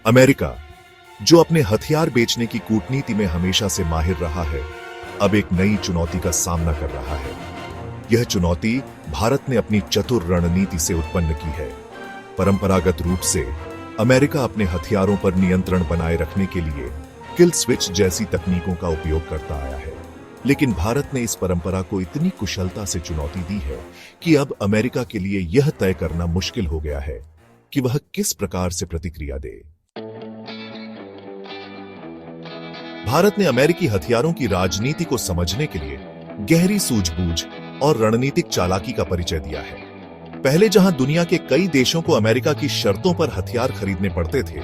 America, जो अपने हथियार बेचने की कूटनीति में हमेशा से माहिर रहा है, अब एक नई चुनौती का सामना कर रहा है। यह चुनौती भारत ने अपनी चतुर रणनीति से उत्पन्न की है। परंपरागत रूप से अमेरिका अपने हथियारों पर नियंत्रण बनाए रखने के लिए किल स्विच जैसी तकनीकों का उपयोग करता आया है, लेकिन भारत ने इस परंपरा को इतनी कुशलता से चुनौती दी है कि अब अमेरिका के लिए यह तय करना मुश्किल हो गया है कि वह किस प्रकार से प्रतिक्रिया दे। भारत ने अमेरिकी हथियारों की राजनीति को समझने के लिए गहरी सूझबूझ और रणनीतिक चालाकी का परिचय दिया है। पहले जहां दुनिया के कई देशों को अमेरिका की शर्तों पर हथियार खरीदने पड़ते थे,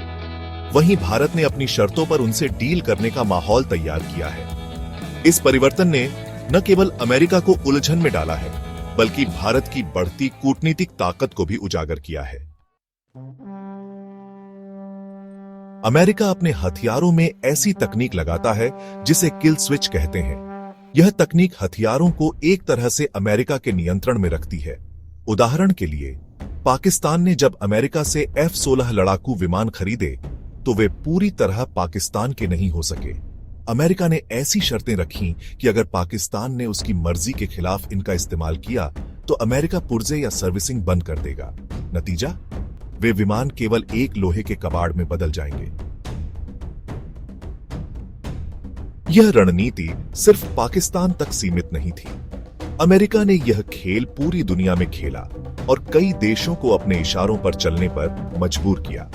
वहीं भारत ने अपनी शर्तों पर उनसे डील करने का माहौल तैयार किया है। इस परिवर्तन ने न केवल अमेरिका को उलझन में डाला है, बल्कि भारत की बढ़ती कूटनीतिक ताकत को भी उजागर किया है। अमेरिका अपने हथियारों में ऐसी तकनीक लगाता है जिसे किल स्विच कहते हैं। यह तकनीक हथियारों को एक तरह से अमेरिका के नियंत्रण में रखती है। उदाहरण के लिए, पाकिस्तान ने जब अमेरिका से F-16 लड़ाकू विमान खरीदे तो वे पूरी तरह पाकिस्तान के नहीं हो सके। अमेरिका ने ऐसी शर्तें रखीं कि अगर पाकिस्तान ने उसकी मर्जी के खिलाफ इनका इस्तेमाल किया तो अमेरिका पुर्जे या सर्विसिंग बंद कर देगा। नतीजा, वे विमान केवल एक लोहे के कबाड़ में बदल जाएंगे। यह रणनीति सिर्फ पाकिस्तान तक सीमित नहीं थी। अमेरिका ने यह खेल पूरी दुनिया में खेला और कई देशों को अपने इशारों पर चलने पर मजबूर किया।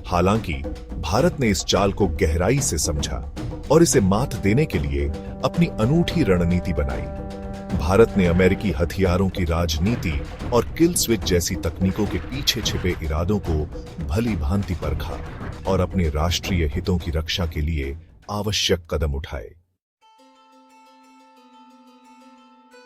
हालांकि भारत ने इस चाल को गहराई से समझा और इसे मात देने के लिए अपनी अनूठी रणनीति बनाई। भारत ने अमेरिकी हथियारों की राजनीति और किल स्विच जैसी तकनीकों के पीछे छिपे इरादों को भली भांति परखा और अपने राष्ट्रीय हितों की रक्षा के लिए आवश्यक कदम उठाए।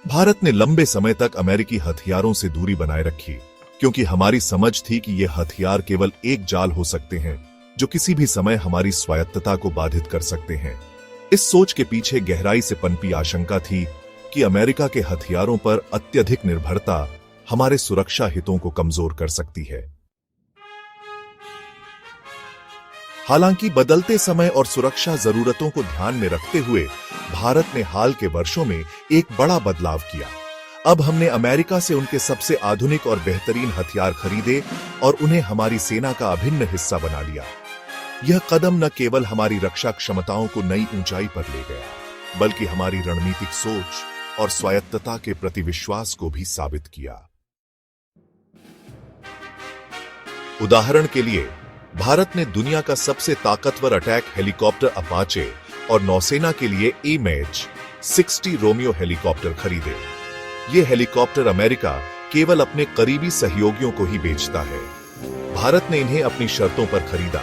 भारत ने लंबे समय तक अमेरिकी हथियारों से दूरी बनाए रखी, क्योंकि हमारी समझ थी कि ये हथियार केवल एक जाल हो सकते हैं जो किसी भी समय हमारी स्वायत्तता को बाधित कर सकते हैं। इस सोच के पीछे गहराई से पनपी आशंका थी कि अमेरिका के हथियारों पर अत्यधिक निर्भरता हमारे सुरक्षा हितों को कमजोर कर सकती है। हालांकि बदलते समय और सुरक्षा जरूरतों को ध्यान में रखते हुए भारत ने हाल के वर्षों में एक बड़ा बदलाव किया। अब हमने अमेरिका से उनके सबसे आधुनिक और बेहतरीन हथियार खरीदे और उन्हें हमारी सेना का अभिन्न हिस्सा बना लिया। यह कदम न केवल हमारी रक्षा क्षमताओं को नई ऊंचाई पर ले गया, बल्कि हमारी रणनीतिक सोच और स्वायत्तता के प्रति विश्वास को भी साबित किया। उदाहरण के लिए, भारत ने दुनिया का सबसे ताकतवर अटैक हेलीकॉप्टर अपाचे और नौसेना के लिए MH-60 रोमियो हेलीकॉप्टर खरीदे। ये हेलीकॉप्टर अमेरिका केवल अपने करीबी सहयोगियों को ही बेचता है। भारत ने इन्हें अपनी शर्तों पर खरीदा,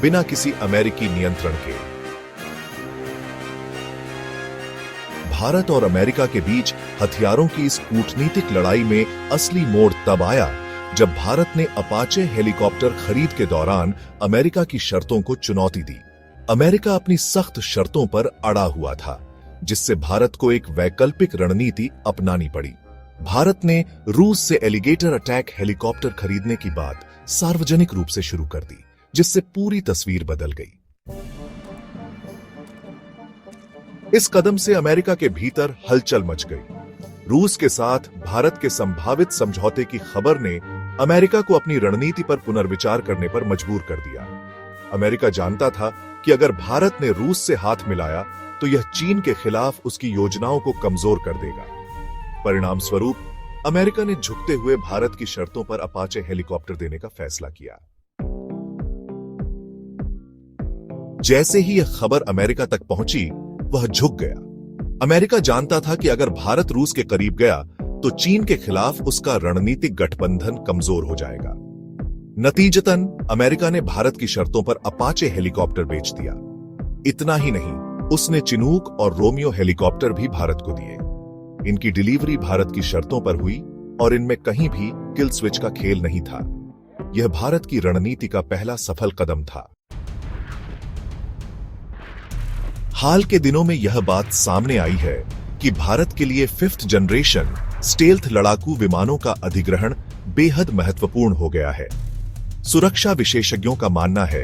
बिना किसी अमेरिकी नियंत्रण के। भारत और अमेरिका के बीच हथियारों की इस कूटनीतिक लड़ाई में असली मोड़ तब आया जब भारत ने अपाचे हेलीकॉप्टर खरीद के दौरान अमेरिका की शर्तों को चुनौती दी। अमेरिका अपनी सख्त शर्तों पर अड़ा हुआ था, जिससे भारत को एक वैकल्पिक रणनीति अपनानी पड़ी। भारत ने रूस से एलिगेटर अटैक हेलीकॉप्टर खरीदने की बात सार्वजनिक रूप से शुरू कर दी, जिससे पूरी तस्वीर बदल गई। इस कदम से अमेरिका के भीतर हलचल मच गई। रूस के साथ भारत के संभावित समझौते की खबर ने अमेरिका को अपनी रणनीति पर पुनर्विचार करने पर मजबूर कर दिया। अमेरिका जानता था कि अगर भारत ने रूस से हाथ मिलाया तो यह चीन के खिलाफ उसकी योजनाओं को कमजोर कर देगा। परिणाम स्वरूप अमेरिका ने झुकते हुए भारत की शर्तों पर अपाचे हेलीकॉप्टर देने का फैसला किया। जैसे ही यह खबर अमेरिका तक पहुंची, वह झुक गया। अमेरिका जानता था कि अगर भारत रूस के करीब गया तो चीन के खिलाफ उसका रणनीतिक गठबंधन कमजोर हो जाएगा। नतीजतन अमेरिका ने भारत की शर्तों पर अपाचे हेलीकॉप्टर बेच दिया। इतना ही नहीं, उसने चिनूक और रोमियो हेलीकॉप्टर भी भारत को दिए। इनकी डिलीवरी भारत की शर्तों पर हुई और इनमें कहीं भी किल स्विच का खेल नहीं था। यह भारत की रणनीति का पहला सफल कदम था। हाल के दिनों में यह बात सामने आई है कि भारत के लिए 5th जनरेशन स्टेल्थ लड़ाकू विमानों का अधिग्रहण बेहद महत्वपूर्ण हो गया है। सुरक्षा विशेषज्ञों का मानना है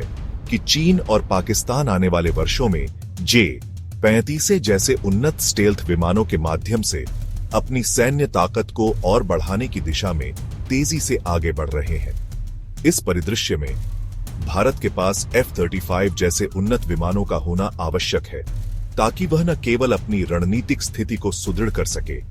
कि चीन और पाकिस्तान आने वाले वर्षों में J-35 जैसे उन्नत स्टेल्थ विमानों के माध्यम से अपनी सैन्य ताकत को और बढ़ाने की दिशा में तेजी से आगे बढ़ रहे हैं। इस परिदृश्य में भारत के पास F-35 जैसे उन्नत विमानों का होना आवश्यक है, ताकि वह न केवल अपनी रणनीतिक स्थिति को सुदृढ़ कर सके,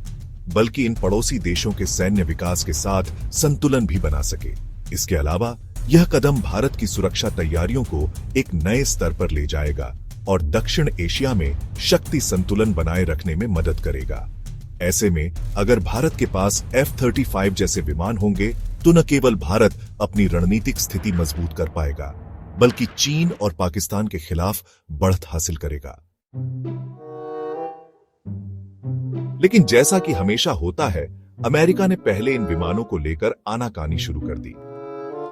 बल्कि इन पड़ोसी देशों के सैन्य विकास के साथ संतुलन भी बना सके। इसके अलावा यह कदम भारत की सुरक्षा तैयारियों को एक नए स्तर पर ले जाएगा और दक्षिण एशिया में शक्ति संतुलन बनाए रखने में मदद करेगा। ऐसे में अगर भारत के पास F-35 जैसे विमान होंगे तो न केवल भारत अपनी रणनीतिक स्थिति मजबूत कर पाएगा, बल्कि चीन और पाकिस्तान के खिलाफ बढ़त हासिल करेगा। लेकिन जैसा कि हमेशा होता है, अमेरिका ने पहले इन विमानों को लेकर आनाकानी शुरू कर दी।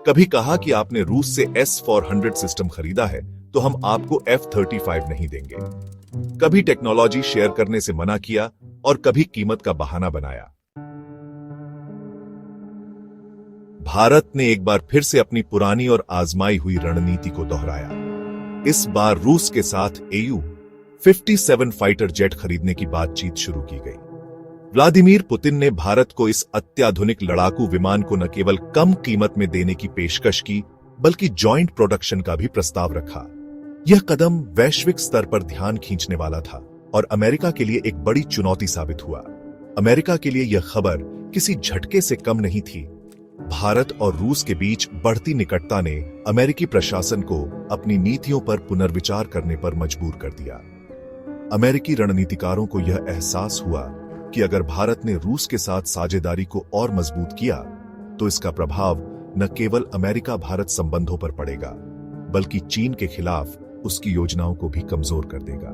कभी कहा कि आपने रूस से S-400 सिस्टम खरीदा है तो हम आपको F-35 नहीं देंगे। कभी टेक्नोलॉजी शेयर करने से मना किया और कभी कीमत का बहाना बनाया। भारत ने एक बार फिर से अपनी पुरानी और आजमाई हुई रणनीति को दोहराया। इस बार रूस के साथ AU-57 फाइटर जेट खरीदने की बातचीत शुरू की गई। व्लादिमीर पुतिन ने भारत को इस अत्याधुनिक लड़ाकू विमान को न केवल कम कीमत में देने की पेशकश की, बल्कि जॉइंट प्रोडक्शन का भी प्रस्ताव रखा। यह कदम वैश्विक स्तर पर ध्यान खींचने वाला था और अमेरिका के लिए एक बड़ी चुनौती साबित हुआ। अमेरिका के लिए यह खबर किसी झटके से कम नहीं थी। भारत और रूस के बीच बढ़ती निकटता ने अमेरिकी प्रशासन को अपनी नीतियों पर पुनर्विचार करने पर मजबूर कर दिया। अमेरिकी रणनीतिकारों को यह एहसास हुआ कि अगर भारत ने रूस के साथ साझेदारी को और मजबूत किया तो इसका प्रभाव न केवल अमेरिका भारत संबंधों पर पड़ेगा, बल्कि चीन के खिलाफ उसकी योजनाओं को भी कमजोर कर देगा।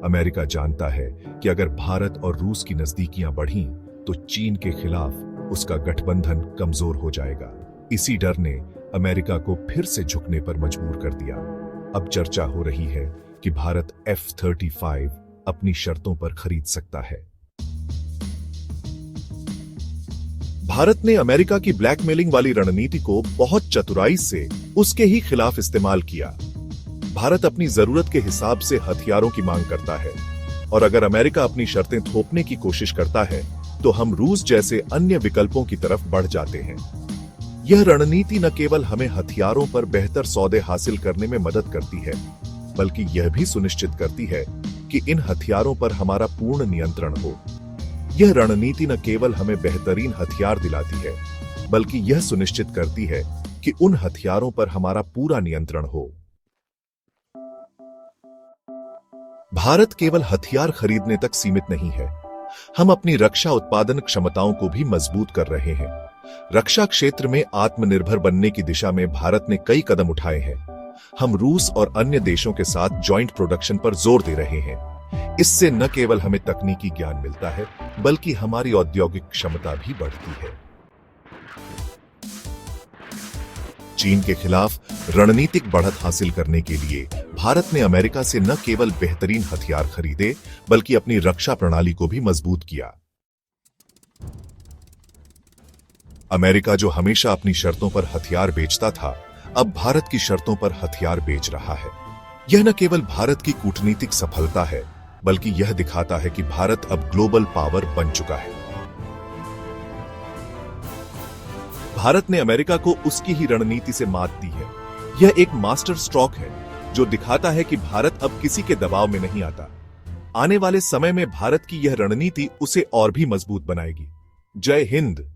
अमेरिका जानता है कि अगर भारत और रूस की नजदीकियां बढ़ीं तो चीन के खिलाफ उसका गठबंधन कमजोर हो जाएगा। इसी डर ने अमेरिका को फिर से झुकने पर मजबूर कर दिया। अब चर्चा हो रही है कि भारत F-35 अपनी शर्तों पर खरीद सकता है। भारत ने अमेरिका की ब्लैकमेलिंग वाली रणनीति को बहुत चतुराई से उसके ही खिलाफ इस्तेमाल किया। भारत अपनी जरूरत के हिसाब से हथियारों की मांग करता है और अगर अमेरिका अपनी शर्तें थोपने की कोशिश करता है तो हम रूस जैसे अन्य विकल्पों की तरफ बढ़ जाते हैं। यह रणनीति न केवल हमें हथियारों पर बेहतर सौदे हासिल करने में मदद करती है, बल्कि यह भी सुनिश्चित करती है कि इन हथियारों पर हमारा पूर्ण नियंत्रण हो। यह रणनीति न केवल हमें बेहतरीन हथियार दिलाती है, बल्कि यह सुनिश्चित करती है कि उन हथियारों पर हमारा पूरा नियंत्रण हो। भारत केवल हथियार खरीदने तक सीमित नहीं है, हम अपनी रक्षा उत्पादन क्षमताओं को भी मजबूत कर रहे हैं। रक्षा क्षेत्र में आत्मनिर्भर बनने की दिशा में भारत ने कई कदम उठाए हैं। हम रूस और अन्य देशों के साथ जॉइंट प्रोडक्शन पर जोर दे रहे हैं। इससे न केवल हमें तकनीकी ज्ञान मिलता है, बल्कि हमारी औद्योगिक क्षमता भी बढ़ती है। चीन के खिलाफ रणनीतिक बढ़त हासिल करने के लिए भारत ने अमेरिका से न केवल बेहतरीन हथियार खरीदे, बल्कि अपनी रक्षा प्रणाली को भी मजबूत किया। अमेरिका जो हमेशा अपनी शर्तों पर हथियार बेचता था, अब भारत की शर्तों पर हथियार बेच रहा है। यह न केवल भारत की कूटनीतिक सफलता है, बल्कि यह दिखाता है कि भारत अब ग्लोबल पावर बन चुका है। भारत ने अमेरिका को उसकी ही रणनीति से मात दी है। यह एक मास्टर स्ट्रोक है जो दिखाता है कि भारत अब किसी के दबाव में नहीं आता। आने वाले समय में भारत की यह रणनीति उसे और भी मजबूत बनाएगी। जय हिंद।